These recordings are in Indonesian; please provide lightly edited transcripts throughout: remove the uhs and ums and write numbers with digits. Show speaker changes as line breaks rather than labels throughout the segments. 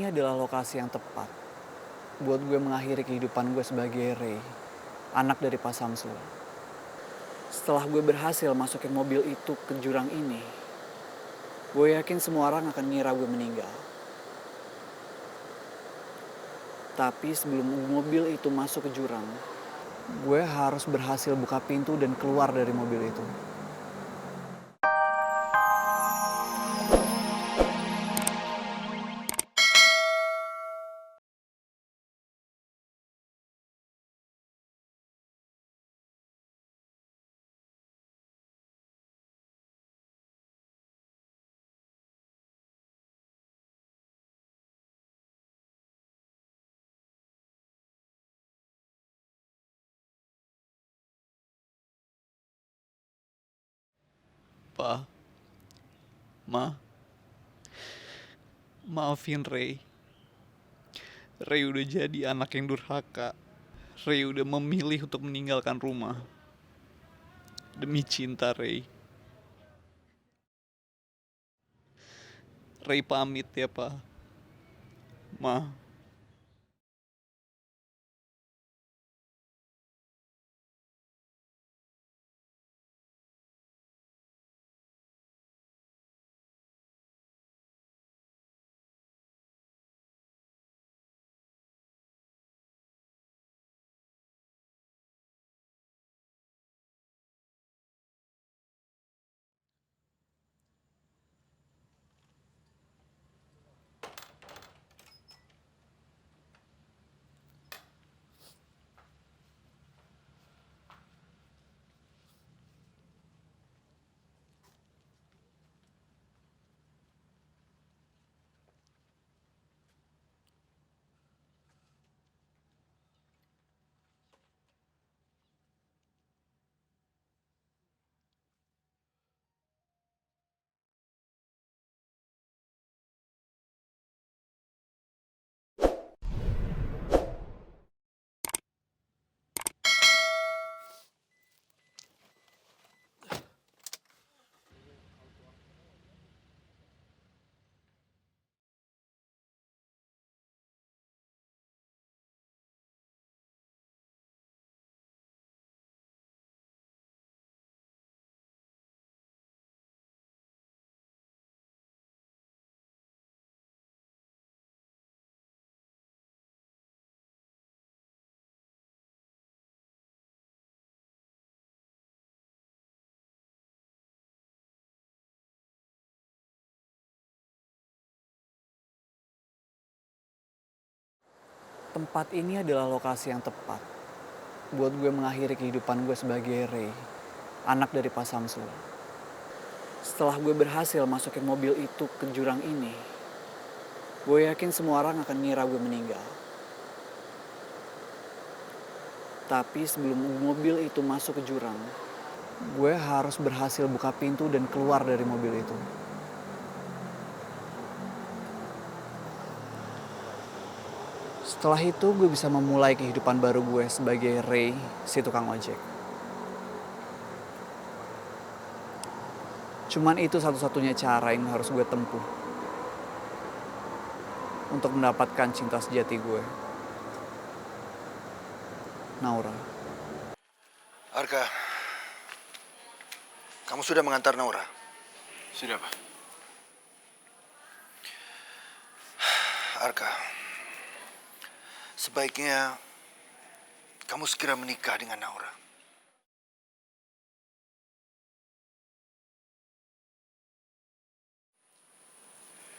ini adalah lokasi yang tepat buat gue mengakhiri kehidupan gue sebagai Ray, anak dari Pak Samsul. Setelah gue berhasil masukin mobil itu ke jurang ini, gue yakin semua orang akan ngira gue meninggal. Tapi sebelum mobil itu masuk ke jurang, gue harus berhasil buka pintu dan keluar dari mobil itu. Pa, Ma, maafin Ray. Ray udah jadi anak yang durhaka. Ray udah memilih untuk meninggalkan rumah. Demi cinta, Ray. Ray pamit ya, Pa. Ma. Tempat ini adalah lokasi yang tepat buat gue mengakhiri kehidupan gue sebagai Ray, anak dari Pak Samsul. Setelah gue berhasil masukin mobil itu ke jurang ini, gue yakin semua orang akan ngira gue meninggal. Tapi sebelum mobil itu masuk ke jurang, gue harus berhasil buka pintu dan keluar dari mobil itu. Setelah itu gue bisa memulai kehidupan baru gue sebagai Ray, si tukang ojek. Cuman itu satu-satunya cara yang harus gue tempuh untuk mendapatkan cinta sejati gue, Naura.
Arka, kamu sudah mengantar Naura?
Sudah, Pak.
Arka, sebaiknya kamu segera menikah dengan Naura.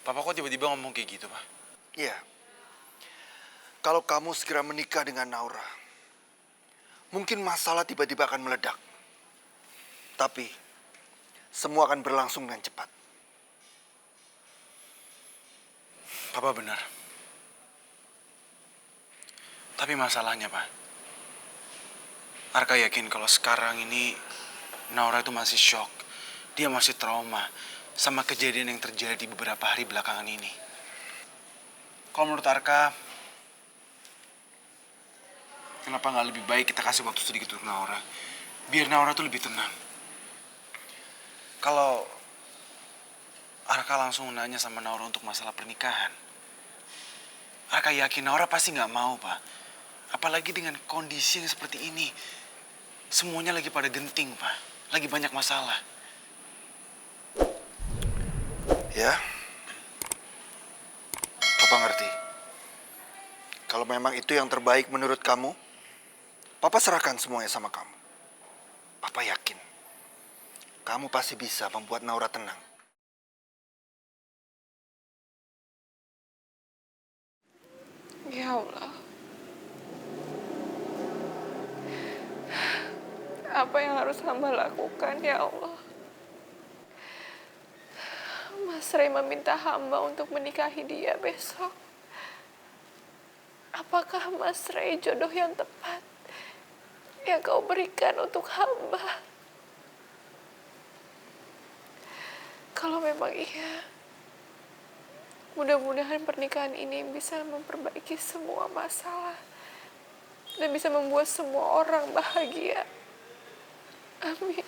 Papa kok tiba-tiba ngomong kayak gitu, Pak?
Iya, kalau kamu segera menikah dengan Naura, mungkin masalah tiba-tiba akan meledak. Tapi, semua akan berlangsung dengan cepat.
Papa benar. Tapi masalahnya, Pak, Arka yakin kalau sekarang ini Naura itu masih shock. Dia masih trauma sama kejadian yang terjadi beberapa hari belakangan ini. Kalau menurut Arka, kenapa nggak lebih baik kita kasih waktu sedikit untuk Naura? Biar Naura tuh lebih tenang. Kalau Arka langsung nanya sama Naura untuk masalah pernikahan, Arka yakin Naura pasti nggak mau, Pak. Apalagi dengan kondisi yang seperti ini. Semuanya lagi pada genting, Pak. Lagi banyak masalah.
Ya, Papa ngerti. Kalau memang itu yang terbaik menurut kamu, Papa serahkan semuanya sama kamu. Papa yakin, kamu pasti bisa membuat Naura tenang.
Ya Allah, apa yang harus hamba lakukan ya Allah? Mas Ray meminta hamba untuk menikahi dia besok. Apakah Mas Ray jodoh yang tepat yang kau berikan untuk hamba? Kalau memang iya, mudah-mudahan pernikahan ini bisa memperbaiki semua masalah dan bisa membuat semua orang bahagia. Amin.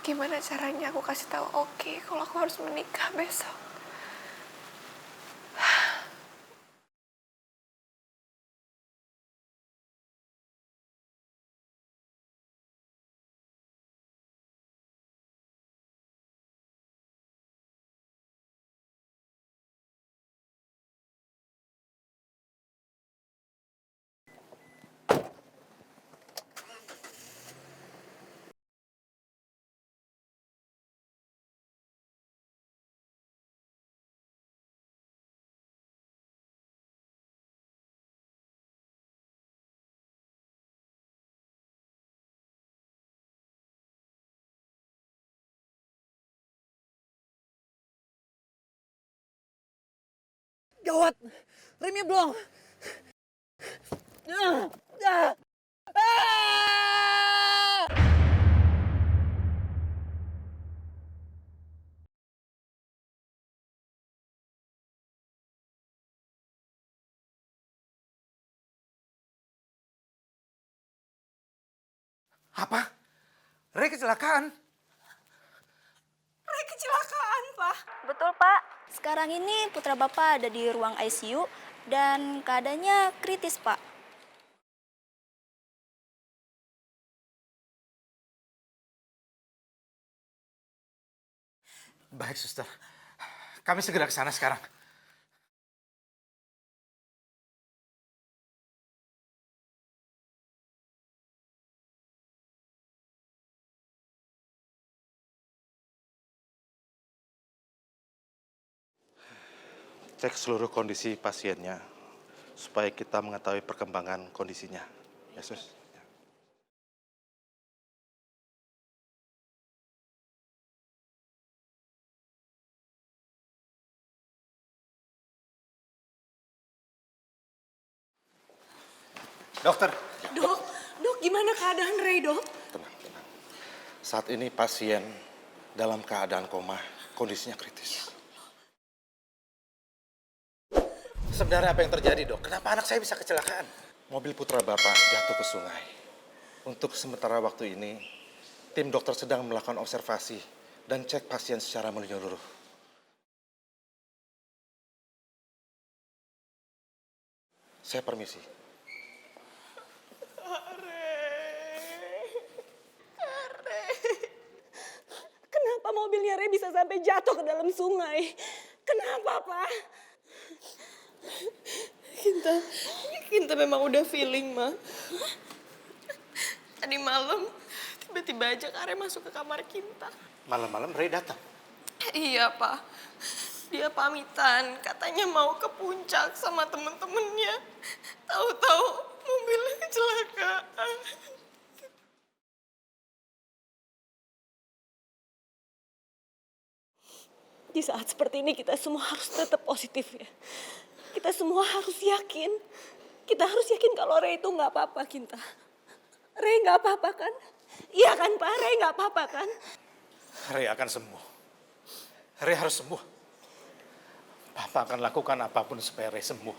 Gimana caranya aku kasih tahu Oki kalau aku harus menikah besok?
Gawat, remnya belum. Ah, ah, ah!
Apa? Ray kecelakaan?
Ray kecelakaan, Pak. Betul, Pak. Sekarang ini putra Bapak ada di ruang ICU dan keadaannya kritis, Pak.
Baik, suster. Kami segera ke sana sekarang.
Cek seluruh kondisi pasiennya supaya kita mengetahui perkembangan kondisinya. Ya, Sus.
Dokter.
Dok, gimana keadaan Ray, Dok?
Tenang, tenang. Saat ini pasien dalam keadaan koma, kondisinya kritis.
Sebenarnya apa yang terjadi, Dok? Kenapa anak saya bisa kecelakaan?
Mobil putra Bapak jatuh ke sungai. Untuk sementara waktu ini, tim dokter sedang melakukan observasi dan cek pasien secara menyeluruh. Saya permisi.
Kenapa mobilnya Ray bisa sampai jatuh ke dalam sungai? Kenapa, Pak?
Kinta memang udah feeling, Ma. Tadi malam tiba-tiba aja Kare masuk ke kamar Kinta.
Malam-malam Ray datang.
Iya, Pak. Dia pamitan, katanya mau ke puncak sama temen-temennya. Tahu-tahu mobilnya kecelakaan.
Di saat seperti ini kita semua harus tetap positif ya. Kita semua harus yakin. Kita harus yakin kalau Ray itu nggak apa-apa, Kinta. Ray nggak apa-apa kan? Iya kan, Pak? Ray nggak apa-apa kan?
Ray akan sembuh. Ray harus sembuh. Papa akan lakukan apapun supaya Ray sembuh.